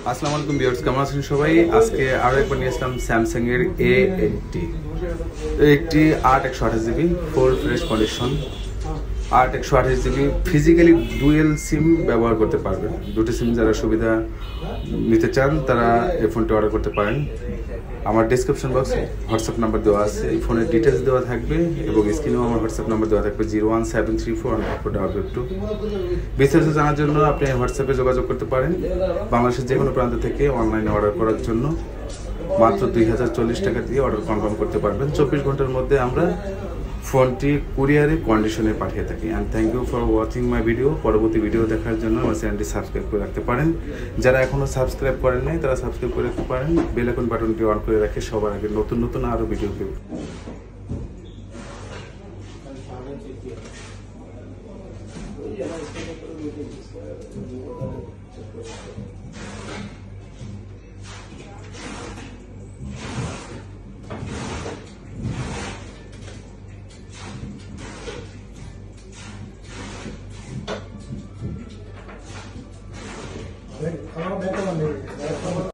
আসসালামু আলাইকুম ভিউয়ার্স, কেমন আছেন সবাই? আজকে আরো একবার নিয়ে আসলাম স্যামসাং এর A80 8/128GB full fresh condition. 8/128GB physically dual SIM ব্যবহার করতে পারবেন। দুটো সিম যারা সুবিধা নিতে চান তারা এই ফোনটি অর্ডার করতে পারেন। আমার ডেসক্রিপশন বক্সে হোয়াটসঅ্যাপ নাম্বার দেওয়া আছে, এই ফোনের ডিটেলস দেওয়া থাকবে এবং স্ক্রিনেও আমার হোয়াটসঅ্যাপ নাম্বার দেওয়া থাকবে 017341442। বিস্তারিত জানার জন্য আপনি হোয়াটসঅ্যাপে যোগাযোগ করতে পারেন। বাংলাদেশের যে কোনো প্রান্ত থেকে অনলাইনে অর্ডার করার জন্য মাত্র 2040 টাকা দিয়ে অর্ডার কনফার্ম করতে পারবেন। 24 ঘন্টার মধ্যে আমরা ফোনটি কুরিয়ারে কন্ডিশনে পাঠিয়ে থাকি। And thank you for watching my video. পরবর্তী ভিডিও দেখার জন্য আমার চ্যানেলটি সাবস্ক্রাইব করে রাখতে পারেন। যারা এখনও সাবস্ক্রাইব করেন নাই তারা সাবস্ক্রাইব করে রাখতে পারেন। বেল আইকন বাটনটি অন করে রাখে সবার আগে নতুন নতুন আরও ভিডিও পেয়ে। Kalau